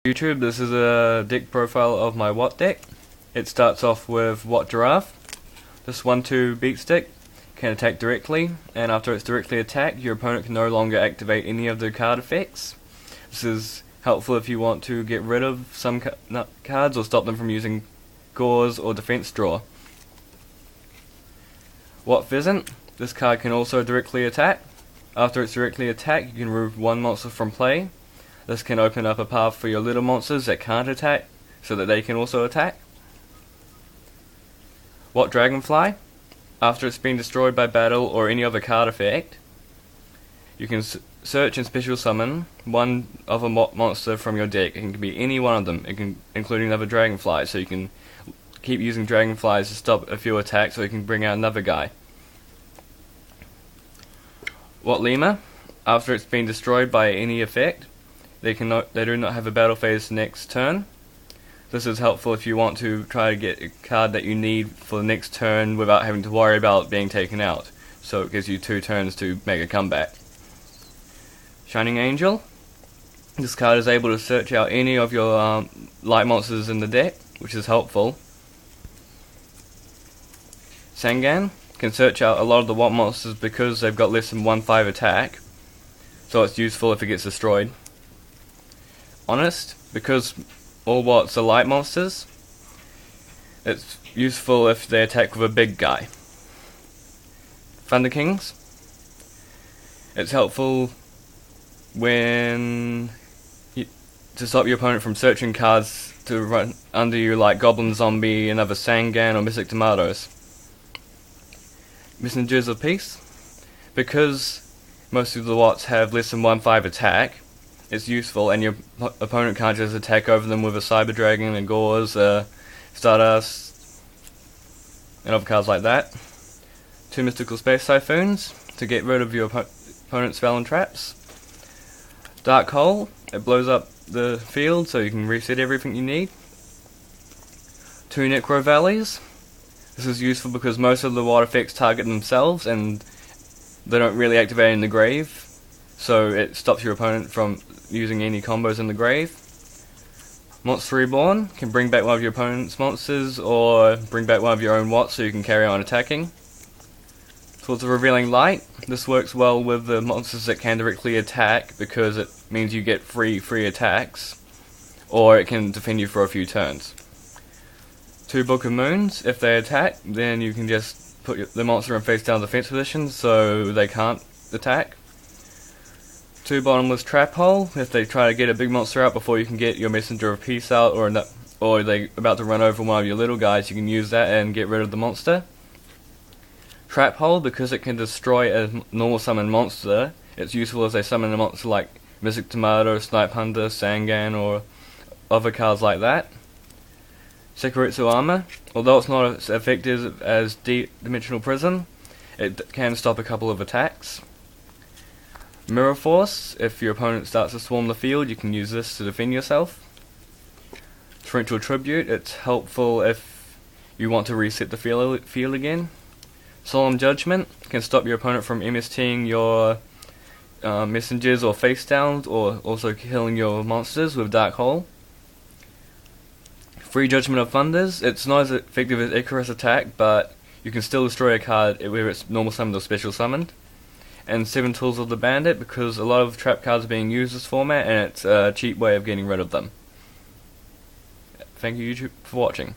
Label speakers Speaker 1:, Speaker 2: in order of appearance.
Speaker 1: YouTube, this is a deck profile of my Watt deck. It starts off with Watt Giraffe. This 1/2 beat stick can attack directly, and after it's directly attacked, your opponent can no longer activate any of the card effects. This is helpful if you want to get rid of some cards or stop them from using Gauze or Defense Draw. Watt Pheasant. This card can also directly attack. After it's directly attacked, you can remove one monster from play. This can open up a path for your little monsters that can't attack, so that they can also attack. Watt Dragonfly. After it's been destroyed by battle or any other card effect, you can search and special summon one of a monster from your deck. It can be any one of them, including another Dragonfly, so you can keep using Dragonflies to stop a few attacks, or you can bring out another guy. Watt Lemur. After it's been destroyed by any effect, they do not have a battle phase next turn. This is helpful if you want to try to get a card that you need for the next turn without having to worry about it being taken out. So it gives you 2 turns to make a comeback. Shining Angel. This card is able to search out any of your light monsters in the deck, which is helpful. Sangan can search out a lot of the Watt monsters because they've got less than 1/5 attack, so it's useful if it gets destroyed. Honest, because all Watts are light monsters, it's useful if they attack with a big guy. Thunder Kings. It's helpful when to stop your opponent from searching cards to run under you, like Goblin Zombie, another Sangan, or Mystic Tomatoes. Messengers of Peace. Because most of the Watts have less than 1/5 attack, it's useful, and your opponent can't just attack over them with a Cyber Dragon, a Gauze, Stardust, and other cards like that. 2 Mystical Space Typhoons to get rid of your opponent's spell and traps. Dark Hole. It blows up the field so you can reset everything you need. 2 Necro Valleys. This is useful because most of the Watt effects target themselves and they don't really activate in the grave, so it stops your opponent from using any combos in the grave. Monster Reborn can bring back one of your opponent's monsters or bring back one of your own Watts so you can carry on attacking. Swords of Revealing Light. This works well with the monsters that can directly attack because it means you get free attacks, or it can defend you for a few turns. 2 Book of Moons. If they attack, then you can just put the monster in face down defense position so they can't attack. 2 Bottomless Trap Hole. If they try to get a big monster out before you can get your Messenger of Peace out, or they're about to run over one of your little guys, you can use that and get rid of the monster. Trap Hole, because it can destroy a normal summon monster, it's useful as they summon a monster like Mystic Tomato, Snipe Hunter, Sangan, or other cards like that. Sekiritsu Armor. Although it's not as effective as Dimensional Prism, it can stop a couple of attacks. Mirror Force. If your opponent starts to swarm the field, you can use this to defend yourself. Torrential Tribute. It's helpful if you want to reset the field again. Solemn Judgment can stop your opponent from MSTing your messengers or face downs, or also killing your monsters with Dark Hole. Free Judgment of Thunders. It's not as effective as Icarus Attack, but you can still destroy a card whether it's normal summoned or special summoned. And 7 Tools of the Bandit, because a lot of trap cards are being used this format and it's a cheap way of getting rid of them. Thank you, YouTube, for watching.